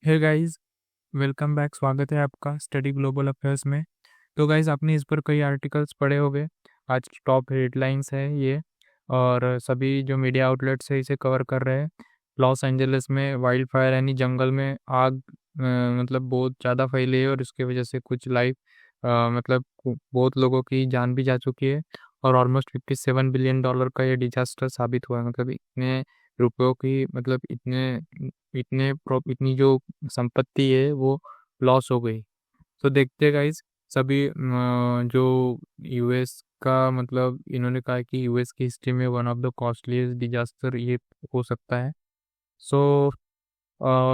Hey guys, welcome back. स्वागत है आपका स्टडी ग्लोबल अफेयर्स में। तो गाइस, आपने इस पर कई आर्टिकल्स पढ़े होंगे। आज की टॉप हेडलाइंस है ये, और सभी जो मीडिया आउटलेट्स है इसे कवर कर रहे हैं। लॉस एंजलिस में वाइल्ड फायर यानी जंगल में आग मतलब बहुत ज़्यादा फैली है, और इसकी वजह से कुछ लाइफ मतलब बहुत लोगों की जान भी जा चुकी है। और ऑलमोस्ट $57 बिलियन का ये डिजास्टर साबित हुआ है। मतलब इतने रुपयों की, मतलब इतनी जो संपत्ति है वो लॉस हो गई। तो देखते हैं गाइस, सभी जो यूएस का, मतलब इन्होंने कहा कि यूएस की हिस्ट्री में one of the costliest disaster ये हो सकता है। सो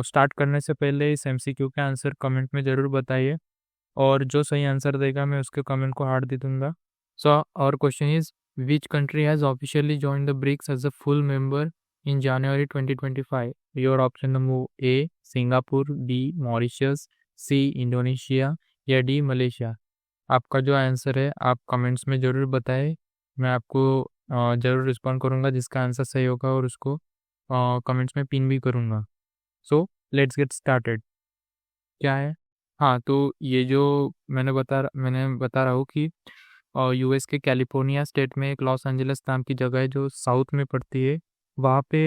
स्टार्ट करने से पहले इस एमसीक्यू के आंसर कमेंट में ज़रूर बताइए, और जो सही आंसर देगा मैं उसके कमेंट को हार्ट दे दूंगा। सो और question is, which country has officially join the BRICS as a full member in January 2025? Your option number A Singapore, B Mauritius, C Indonesia, या डी मलेशिया। आपका जो आंसर है आप कमेंट्स में ज़रूर बताएं। मैं आपको ज़रूर रिस्पॉन्ड करूँगा जिसका आंसर सही होगा, और उसको कमेंट्स में पिन भी करूँगा। So let's get started. क्या है? हाँ, तो ये जो मैंने बता रहा हूँ कि यूएस के कैलिफोर्निया स्टेट में एक लॉस एंजलिस नाम की जगह है जो साउथ में पड़ती है। वहाँ पे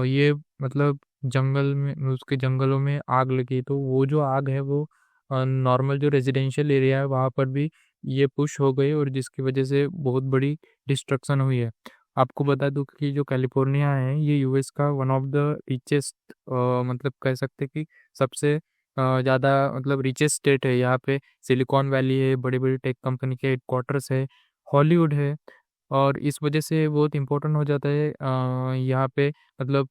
ये मतलब जंगल में, उसके जंगलों में आग लगी। तो वो जो आग है वो नॉर्मल जो रेजिडेंशियल एरिया है वहाँ पर भी ये पुश हो गई, और जिसकी वजह से बहुत बड़ी डिस्ट्रक्शन हुई है। आपको बता दूं कि जो कैलिफोर्निया है ये यूएस का वन ऑफ द रिचेस्ट, मतलब कह सकते हैं कि सबसे ज़्यादा मतलब रिचेस्ट स्टेट है। यहाँ पे सिलिकॉन वैली है, बड़ी बड़ी टेक कंपनी के हेडक्वार्टर्स है, हॉलीवुड है, और इस वजह से बहुत इम्पोर्टेंट हो जाता है यहाँ पे, मतलब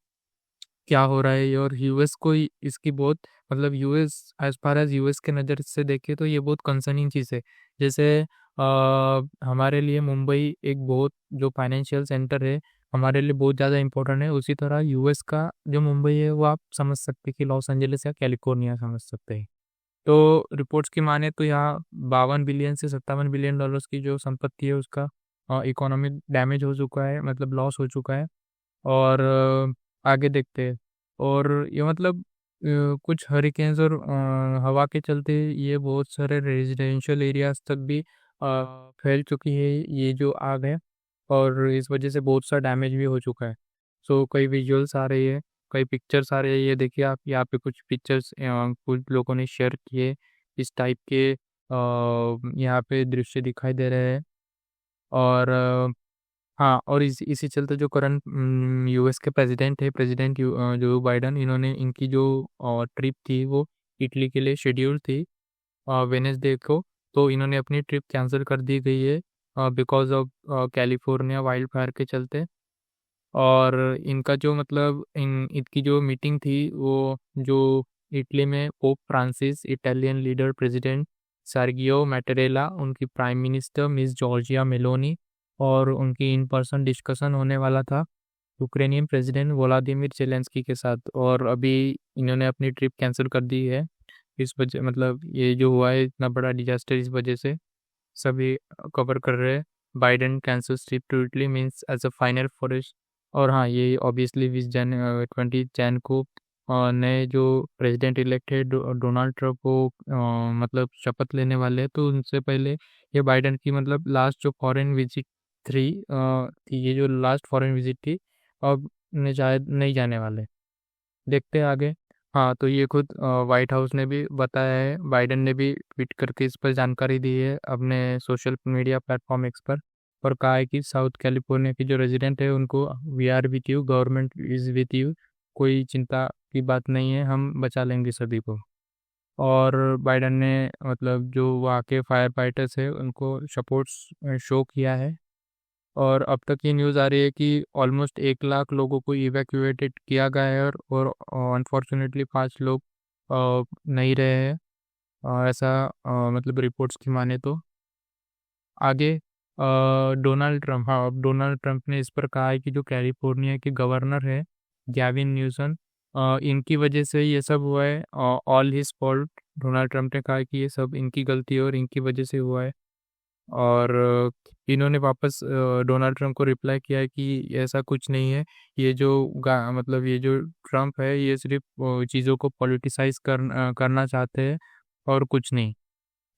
क्या हो रहा है। और यूएस को इसकी बहुत, मतलब US as far as US के नज़र से देखे तो ये बहुत कंसर्निंग चीज़ है। जैसे हमारे लिए मुंबई एक बहुत जो फाइनेंशियल सेंटर है, हमारे लिए बहुत ज़्यादा इम्पोर्टेंट है, उसी तरह यूएस का जो मुंबई है वो आप समझ सकते हैं कि लॉस एंजलिस या कैलिफोर्निया समझ सकते हैं। तो रिपोर्ट्स की माने तो यहाँ 52 बिलियन से $57 बिलियन की जो संपत्ति है उसका इकोनॉमिक डैमेज हो चुका है, मतलब लॉस हो चुका है। और आगे देखते हैं। और ये मतलब कुछ हरिकेन्स और हवा के चलते ये बहुत सारे रेजिडेंशियल एरियाज तक भी फैल चुकी है ये जो आग है, और इस वजह से बहुत सा डैमेज भी हो चुका है। सो कई विजुअल्स आ रही है, कई पिक्चर्स आ रही है। ये देखिए आप, यहाँ पे कुछ पिक्चर्स कुछ लोगों ने शेयर किए इस टाइप के, यहाँ पे दृश्य दिखाई दे रहे हैं। और हाँ, और इसी चलते जो करंट यूएस के प्रेसिडेंट है, जो बाइडन, इन्होंने इनकी जो ट्रिप थी वो इटली के लिए शेड्यूल थी वेनेसडे को। तो इन्होंने अपनी ट्रिप कैंसिल कर दी गई है because of California wild fire के चलते। और इनका जो मतलब इनकी जो मीटिंग थी वो जो इटली में Pope Francis, Italian leader president Sergio Mattarella, उनकी prime minister miss Giorgia Meloni, और उनकी इन पर्सन डिस्कशन होने वाला था यूक्रेनियन प्रेसिडेंट वोलादिमीर जेलेंस्की के साथ। और अभी इन्होंने अपनी ट्रिप कैंसिल कर दी है इस वजह, मतलब ये जो हुआ है इतना बड़ा डिजास्टर, इस वजह से सभी कवर कर रहे हैं। Biden cancel trip to Italy means as a final forest. और हाँ, ये ऑब्वियसली 20 जैन को नए जो प्रेसिडेंट इलेक्ट है डोनाल्ड ट्रम्प को मतलब शपथ लेने वाले हैं। तो उनसे पहले ये बाइडेन की मतलब लास्ट जो फॉरेन विजिट थी, ये जो लास्ट फॉरेन विजिट थी, अब ने शायद नहीं जाने वाले। देखते हैं आगे। हाँ, तो ये खुद व्हाइट हाउस ने भी बताया है, बाइडेन ने भी ट्वीट करके इस पर जानकारी दी है अपने सोशल मीडिया प्लेटफॉर्म एक्स पर। और कहा है कि साउथ कैलिफोर्निया की जो रेजिडेंट है उनको, we are with you, government is with you, कोई चिंता की बात नहीं है, हम बचा लेंगे सभी को। और बाइडेन ने मतलब जो वहाँ के फायर फाइटर्स है उनको सपोर्ट शो किया है। और अब तक ये न्यूज़ आ रही है कि ऑलमोस्ट 1 लाख लोगों को इवैक्यूएटेड किया गया है, और अनफॉर्चुनेटली 5 लोग नहीं रहे हैं, ऐसा मतलब रिपोर्ट्स की माने तो। आगे डोनाल्ड ट्रम्प, हाँ, अब डोनाल्ड ट्रम्प ने इस पर कहा है कि जो कैलिफोर्निया के गवर्नर है गैविन न्यूसम, इनकी वजह से ये सब हुआ है, all his fault. Donald Trump ने कहा कि ये सब इनकी गलती है और इनकी वजह से हुआ है। और इन्होंने वापस डोनाल्ड ट्रंप को रिप्लाई किया है कि ऐसा कुछ नहीं है। ये जो मतलब ये जो ट्रंप है ये सिर्फ चीज़ों को पॉलिटिसाइज करना चाहते हैं और कुछ नहीं।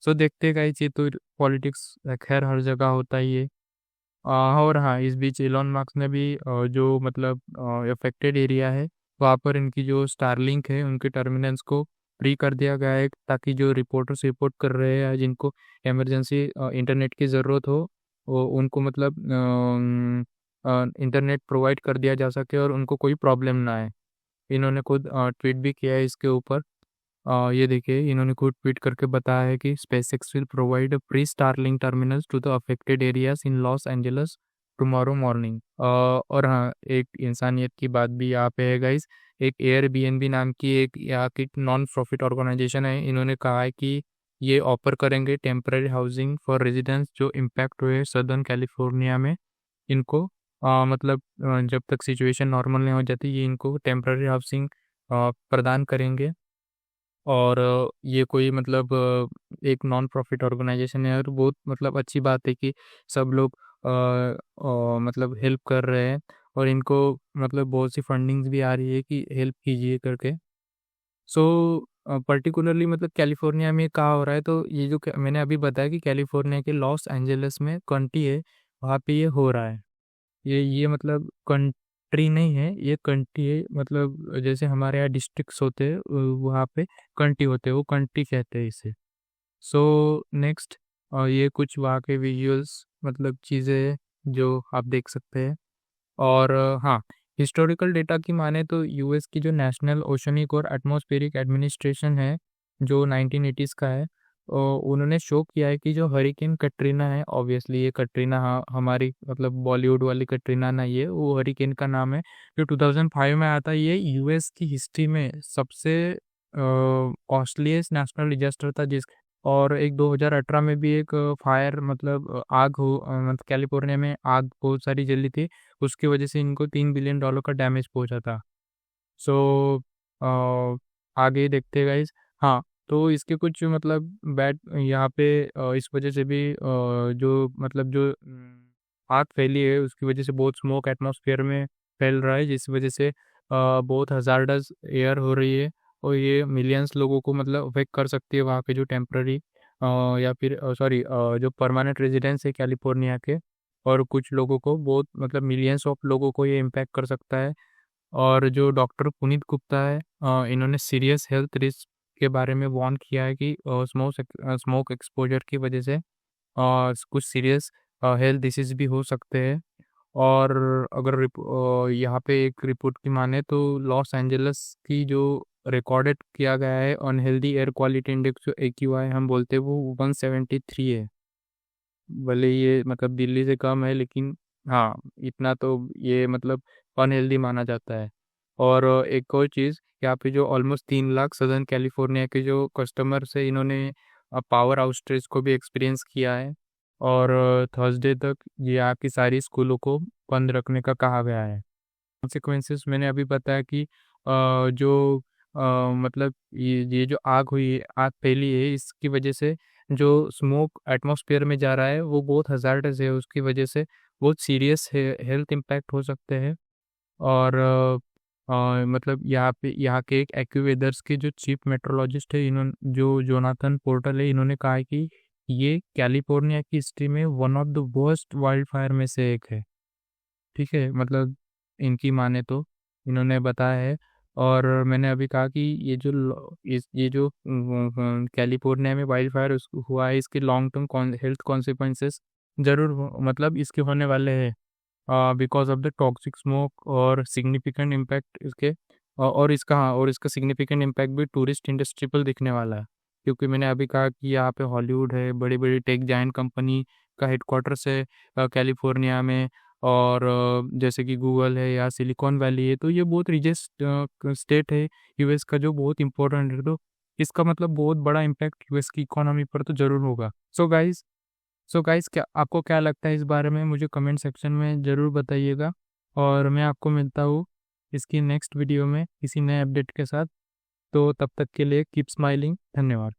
सो देखते हैं गाइस, ये तो पॉलिटिक्स खैर हर जगह होता ही है। और हाँ, इस बीच इलॉन मस्क ने भी जो मतलब अफेक्टेड एरिया है वहाँ पर इनकी जो स्टारलिंक है उनके टर्मिनल्स को फ्री कर दिया गया है, ताकि जो रिपोर्टर्स रिपोर्ट कर रहे हैं जिनको इमरजेंसी इंटरनेट की ज़रूरत हो वो उनको मतलब इंटरनेट प्रोवाइड कर दिया जा सके और उनको कोई प्रॉब्लम ना आए। इन्होंने खुद ट्वीट भी किया है इसके ऊपर। ये देखिए, इन्होंने खुद ट्वीट करके बताया है कि SpaceX will provide free Starlink terminals to the affected areas in Los Angeles tomorrow morning. और हाँ, एक इंसानियत की बात भी यहाँ पे है गाइस। एक एयरबीएनबी नाम की एक यहाँ की नॉन प्रॉफिट ऑर्गेनाइजेशन है। इन्होंने कहा है कि ये ऑफर करेंगे टेम्पररी हाउसिंग फॉर रेजिडेंट्स जो इम्पैक्ट हुए सदर्न कैलिफोर्निया में। इनको मतलब जब तक सिचुएशन नॉर्मल नहीं हो जाती ये इनको टेम्पररी हाउसिंग प्रदान करेंगे। और ये कोई मतलब एक नॉन प्रॉफिट ऑर्गेनाइजेशन है और बहुत मतलब अच्छी बात है कि सब लोग मतलब हेल्प कर रहे हैं और इनको मतलब बहुत सी फंडिंग्स भी आ रही है कि हेल्प कीजिए करके। सो पर्टिकुलरली मतलब कैलिफोर्निया में कहाँ हो रहा है, तो ये जो मैंने अभी बताया कि कैलिफोर्निया के लॉस एंजल्स में कंट्री है, वहाँ पे ये हो रहा है। ये मतलब कंट्री नहीं है, ये कंट्री है। मतलब जैसे हमारे यहाँ डिस्ट्रिक्ट्स होते हैं वहाँ पे कंट्री होते हैं, वो कंट्री कहते हैं इसे। सो नेक्स्ट, ये कुछ वहाँ के विजुअल्स मतलब चीज़ें हैं जो आप देख सकते हैं। और हाँ, हिस्टोरिकल डेटा की माने तो यूएस की जो नेशनल ओशनिक और एटमॉस्फेरिक एडमिनिस्ट्रेशन है जो 1980s का है, उन्होंने शो किया है कि जो हरिकेन कटरीना है, ऑब्वियसली ये कटरीना हमारी मतलब बॉलीवुड वाली कटरीना नहीं है, वो हरिकेन का नाम है, जो 2005 में आता है। ये यूएस की हिस्ट्री में सबसे कॉस्टलीस्ट नेशनल डिजास्टर था जिस और एक 2018 में भी एक फायर मतलब आग हो मतलब कैलिफोर्निया में आग बहुत सारी जली थी, उसकी वजह से इनको $3 बिलियन का डैमेज पहुंचा था। सो आगे देखते हैं गाइस। हाँ, तो इसके कुछ मतलब बैड यहाँ पे इस वजह से भी जो मतलब जो आग फैली है उसकी वजह से बहुत स्मोक एटमॉस्फेयर में फैल रहा है, जिस वजह से बहुत हजार्डस एयर हो रही है और ये मिलियंस लोगों को मतलब अफेक्ट कर सकती है वहाँ पे जो टेम्प्ररी या फिर सॉरी जो परमानेंट रेजिडेंट्स है कैलिफोर्निया के। और कुछ लोगों को बहुत मतलब मिलियंस ऑफ लोगों को ये इम्पैक्ट कर सकता है। और जो डॉक्टर पुनीत गुप्ता है, इन्होंने सीरियस हेल्थ रिस्क के बारे में वार्न किया है कि स्मोक एक्सपोजर की वजह से कुछ सीरियस हेल्थ डिसीज भी हो सकते हैं। और अगर यहाँ पे एक रिपोर्ट की माने तो लॉस एंजल्स की जो रिकॉर्डेड किया गया है अनहेल्दी एयर क्वालिटी इंडेक्स जो AQI हम बोलते हैं वो 173 है। भले ये मतलब दिल्ली से कम है लेकिन हाँ, इतना तो ये मतलब अनहेल्दी माना जाता है। और एक और चीज़, यहाँ पे जो ऑलमोस्ट 3 लाख सदर्न कैलिफोर्निया के जो कस्टमर्स है इन्होंने पावर आउटरेज को भी एक्सपीरियंस किया है। और थर्सडे तक ये यहाँ की सारी स्कूलों को बंद रखने का कहा गया है। कॉन्सिक्वेंसेस मैंने अभी बताया कि जो मतलब ये जो आग हुई है, आग फैली है, इसकी वजह से जो स्मोक एटमॉस्फेयर में जा रहा है वो बहुत हजार्डस है, उसकी वजह से बहुत सीरियस हेल्थ इम्पैक्ट हो सकते हैं। और मतलब यहाँ के एक एक्यूवेदर्स के जो चीफ मेट्रोलॉजिस्ट है इन्होंने जो जोनाथन पोर्टल है, इन्होंने कहा है कि ये कैलिफोर्निया की हिस्ट्री में one of the worst wild fire में से एक है। ठीक है, मतलब इनकी माने तो इन्होंने बताया है। और मैंने अभी कहा कि ये जो कैलिफोर्निया में वाइल्ड फायर हुआ है इसके लॉन्ग टर्म हेल्थ कॉन्सिक्वेंसेस जरूर मतलब इसके होने वाले हैं, because of the toxic smoke और सिग्निफिकेंट इम्पैक्ट इसके और इसका सिग्निफिकेंट इम्पैक्ट भी टूरिस्ट इंडस्ट्री पर दिखने वाला है। क्योंकि मैंने अभी कहा कि यहाँ पे हॉलीवुड है, बड़ी बड़ी टेक जायंट कंपनी का हेडक्वार्टर्स है कैलिफोर्निया में। और जैसे कि गूगल है या सिलिकॉन वैली है, तो ये बहुत रिचेस्ट स्टेट है यूएस का जो बहुत इंपॉर्टेंट है। तो इसका मतलब बहुत बड़ा इम्पैक्ट यूएस की इकोनॉमी पर तो जरूर होगा। सो गाइस क्या आपको क्या लगता है इस बारे में, मुझे कमेंट सेक्शन में ज़रूर बताइएगा। और मैं आपको मिलता हूँ इसकी नेक्स्ट वीडियो में किसी नए अपडेट के साथ। तो तब तक के लिए कीप स्माइलिंग। धन्यवाद।